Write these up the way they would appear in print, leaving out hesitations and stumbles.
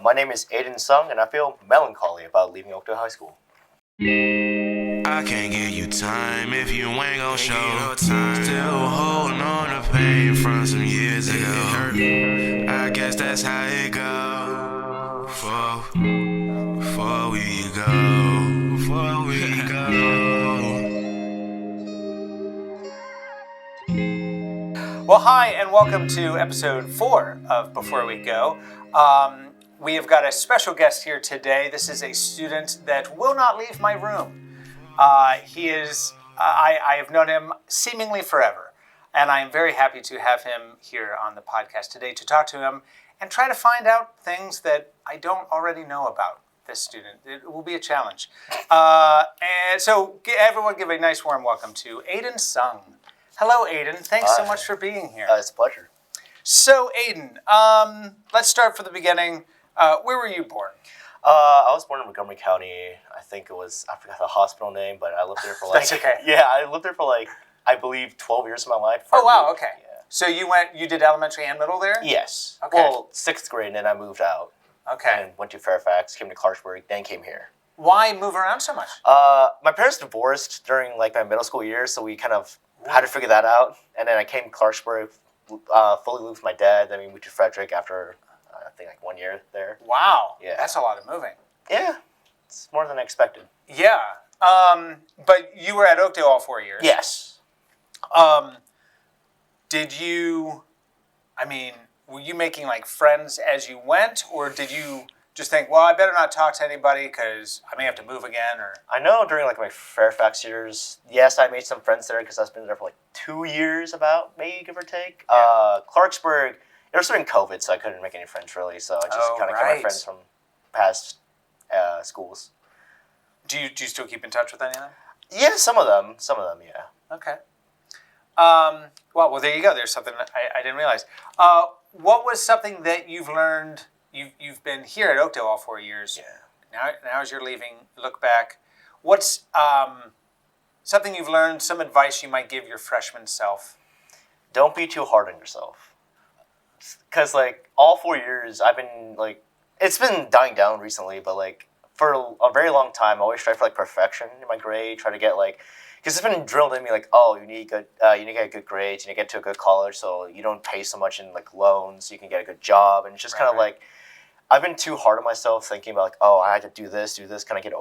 My name is Aiden Sung, and I feel melancholy about leaving Oakdale High School. I can't give you time if you ain't gon' show. Still holding on to pain from some years ago. I guess that's how it go. Before we go. Well, hi, and welcome to episode 4 of Before We Go. We have got a special guest here today. This is a student that will not leave my room. I have known him seemingly forever, and I am very happy to have him here on the podcast today to talk to him and try to find out things that I don't already know about this student. It will be a challenge. And so everyone give a nice warm welcome to Aiden Sung. Hello, Aiden. Thanks so much for being here. It's a pleasure. So, Aiden, let's start from the beginning. Where were you born? I was born in Montgomery County. I think it was, I forgot the hospital name, but I lived there for That's okay. Yeah, I lived there for I believe 12 years of my life. Oh, wow, okay. Yeah. So you did elementary and middle there? Yes. Okay. Well, 6th grade, and then I moved out. Okay. And went to Fairfax, came to Clarksburg, then came here. Why move around so much? My parents divorced during my middle school years, so we kind of had to figure that out. And then I came to Clarksburg, fully lived with my dad. Then we moved to Frederick after, I think, 1 year there. Wow. Yeah. That's a lot of moving. Yeah, it's more than I expected. Yeah. But you were at Oakdale all 4 years. Yes. Were you making friends as you went, or did you just think, well, I better not talk to anybody because I may have to move again? Or I know during my Fairfax years, yes, I made some friends there because I've been there for 2 years, about maybe give or take. Yeah. Clarksburg, it was during COVID, so I couldn't make any friends really. So I just kind of kept my friends from past schools. Do you still keep in touch with any of them? Yeah, some of them, yeah. Okay. Well, there you go. There's something I didn't realize. What was something that you've learned? You've been here at Oakdale all 4 years. Yeah. Now as you're leaving, look back. What's something you've learned? Some advice you might give your freshman self? Don't be too hard on yourself. Because all 4 years, I've been it's been dying down recently, but for a very long time, I always tried for perfection in my grade. Try to get because it's been drilled in me you need to get good grades, you need to get to a good college, so you don't pay so much in loans, you can get a good job, and it's just kind of I've been too hard on myself, thinking about I had to do this, kind of get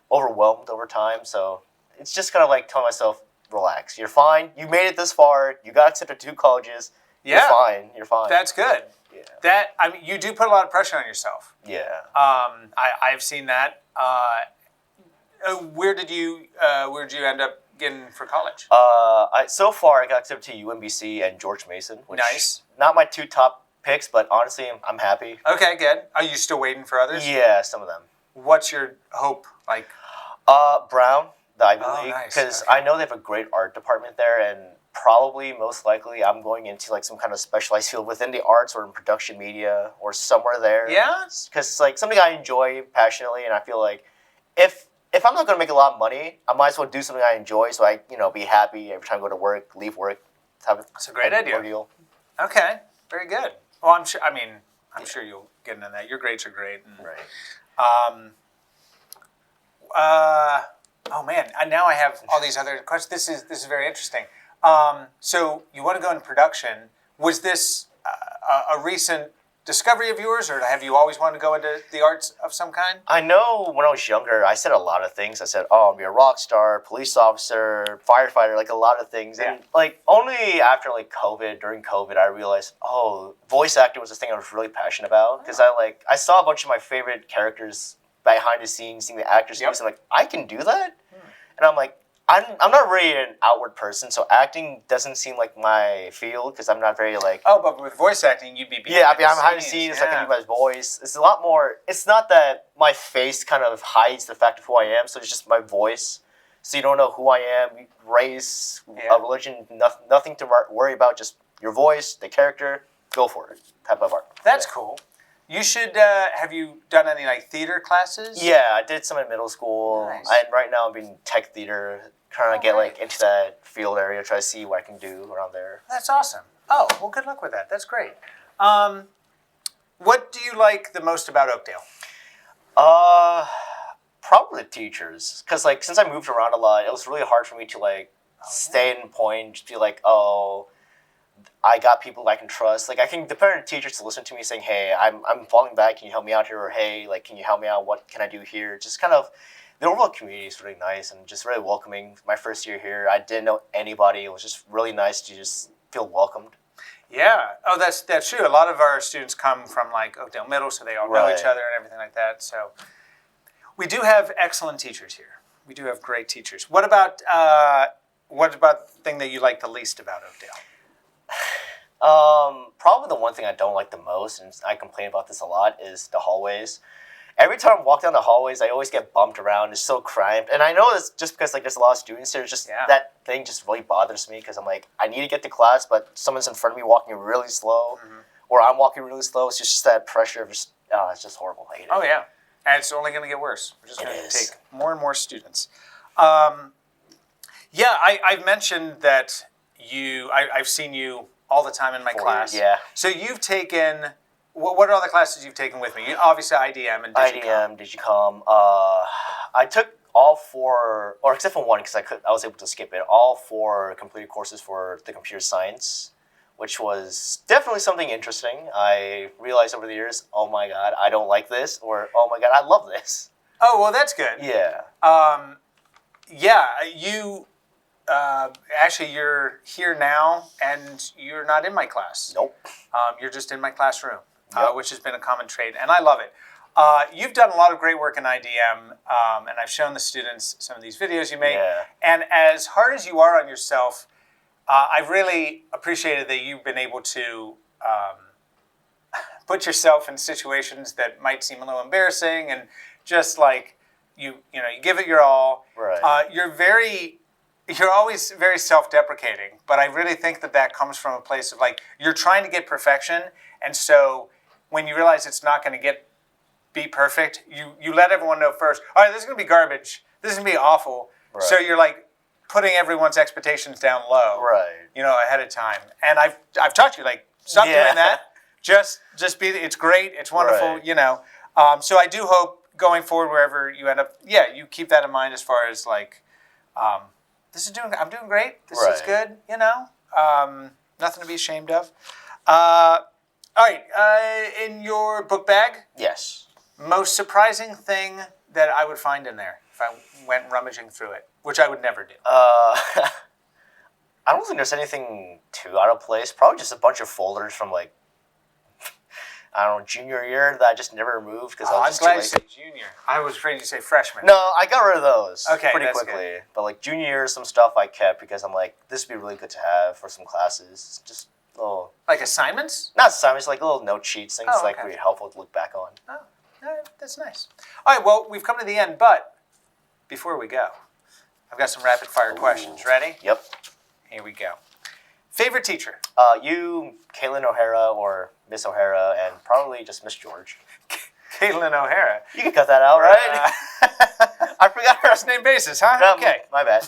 overwhelmed over time. So it's just kind of telling myself, relax, you're fine, you made it this far, you got accepted to 2 colleges, you're fine. That's good. Yeah. You do put a lot of pressure on yourself. Yeah. I've seen that. Where did you end up getting for college? So far I got accepted to UMBC and George Mason, which Nice. Not my 2 top picks, but honestly I'm happy. Okay, good. Are you still waiting for others? Yeah, some of them. What's your hope like? Brown, the Ivy Oh, League, nice. because Okay. I know they have a great art department there, and probably most likely I'm going into some kind of specialized field within the arts or in production media or somewhere there. Yeah? Because something I enjoy passionately, and I feel if I'm not going to make a lot of money, I might as well do something I enjoy, so I be happy every time I go to work, leave work. That's a great idea. Ordeal. Okay, very good. Well, I'm sure. I'm sure you'll get into that. Your grades are great. And, Right. oh man, now I have all these other questions. This is very interesting. So you want to go in production? Was this a recent discovery of yours, or have you always wanted to go into the arts of some kind? I know when I was younger, I said a lot of things. I said, I'll be a rock star, police officer, firefighter, a lot of things. Yeah. And only after during COVID, I realized, voice acting was the thing I was really passionate about. Because I saw a bunch of my favorite characters behind the scenes, seeing the actors. Yep. And I'm I can do that? And I'm I'm not really an outward person, so acting doesn't seem like my field because I'm not very Oh, but with voice acting, you'd be behind I'm behind the scenes. I can do my voice. It's a lot more. It's not that my face kind of hides the fact of who I am, so it's just my voice. So you don't know who I am, race, religion, nothing to worry about. Just your voice, the character. Go for it. Type of art. That's cool. You should. Have you done any theater classes? Yeah, I did some in middle school. Nice. And right now I'm in tech theater, trying to get into that field area, try to see what I can do around there. That's awesome. Oh, well, good luck with that. That's great. What do you like the most about Oakdale? Probably the teachers, because like since I moved around a lot, it was really hard for me to like stay in point, just be like, oh, I got people I can trust. Like I can depend on teachers to listen to me saying, hey, I'm falling back. Can you help me out here? Or hey, like can you help me out? What can I do here? Just kind of the overall community is really nice and just really welcoming. My first year here, I didn't know anybody. It was just really nice to just feel welcomed. Yeah. Oh, that's true. A lot of our students come from like Oakdale Middle, so they all know Right. each other and everything like that. So we do have excellent teachers here. We do have great teachers. What about the thing that you like the least about Oakdale? Probably the one thing I don't like the most, and I complain about this a lot, is the hallways. Every time I walk down the hallways, I always get bumped around. It's so cramped, and I know it's just because like there's a lot of students there. It's just that thing just really bothers me because I'm like I need to get to class, but someone's in front of me walking really slow, or I'm walking really slow. It's just that pressure of just it's just horrible. I hate it. Oh yeah, and it's only going to get worse. We're just It going to is. take more and more students. I've mentioned that I've seen you all the time in my 4 class. years, yeah. So you've taken, what are all the classes you've taken with me? Obviously IDM and Digicom. IDM, Digicom. I took all 4, or except for one because I was able to skip it. All 4 completed courses for the computer science, which was definitely something interesting. I realized over the years, oh my god, I don't like this, or oh my god, I love this. Oh, well, that's good. Yeah. You actually you're here now, and you're not in my class. Nope. You're just in my classroom, Yep. which has been a common trait, and I love it. You've done a lot of great work in IDM, and I've shown the students some of these videos you make. Yeah. And as hard as you are on yourself, I've really appreciated that you've been able to put yourself in situations that might seem a little embarrassing, and just like you give it your all. Right. You're always very self-deprecating, but I really think that comes from a place of like you're trying to get perfection, and so when you realize it's not going to be perfect, you let everyone know first. All right, this is going to be garbage. This is going to be awful. Right. So you're like putting everyone's expectations down low, Right. ahead of time. And I've taught you like stop doing that. Just be. It's great. It's wonderful. Right. So I do hope going forward, wherever you end up, you keep that in mind as far as like. I'm doing great. This is Right. good, nothing to be ashamed of. All right, in your book bag, Yes. most surprising thing that I would find in there if I went rummaging through it, which I would never do. I don't think there's anything too out of place. Probably just a bunch of folders from like, I don't know, junior year that I just never removed because I was I'm just glad too you lazy. said junior. I was afraid you say freshman. No, I got rid of those pretty that's quickly. good. But like junior year, some stuff I kept because I'm like, this would be really good to have for some classes. Just little, Like assignments? not assignments, like little note sheets, things Oh, like okay. really helpful to look back on. Oh, that's nice. All right, well, we've come to the end, but before we go, I've got some rapid fire questions. Ready? Yep. Here we go. Favorite teacher? You, Kaylin O'Hara or Miss O'Hara, and probably just Miss George. Caitlin O'Hara. You can cut that out, right? I forgot her First name basis, huh? No, Okay. My bad.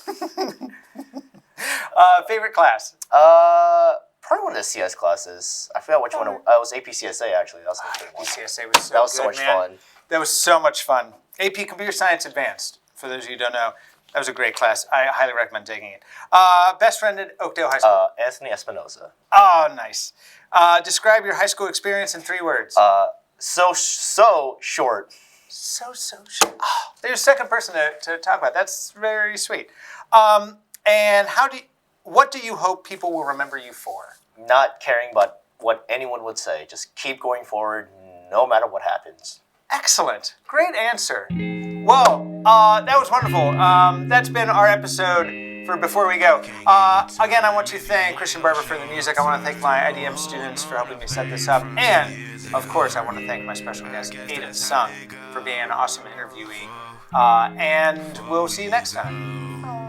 Favorite class? Probably one of the CS classes. I forgot which one. It was APCSA actually. That was the good one. PCSA was so That was good, so much man. fun. That was so much fun. AP Computer Science Advanced, for those of you who don't know. That was a great class. I highly recommend taking it. Best friend at Oakdale High School? Anthony Espinosa. Oh, nice. Describe your high school experience in 3 words. So short. So short. Oh, there's a second person to talk about. That's very sweet. And what do you hope people will remember you for? Not caring about what anyone would say. Just keep going forward, no matter what happens. Excellent. Great answer. Well, that was wonderful. That's been our episode for Before We Go. Again, I want to thank Christian Barber for the music. I want to thank my IDM students for helping me set this up. And, of course, I want to thank my special guest, Aiden Sung, for being an awesome interviewee. And we'll see you next time.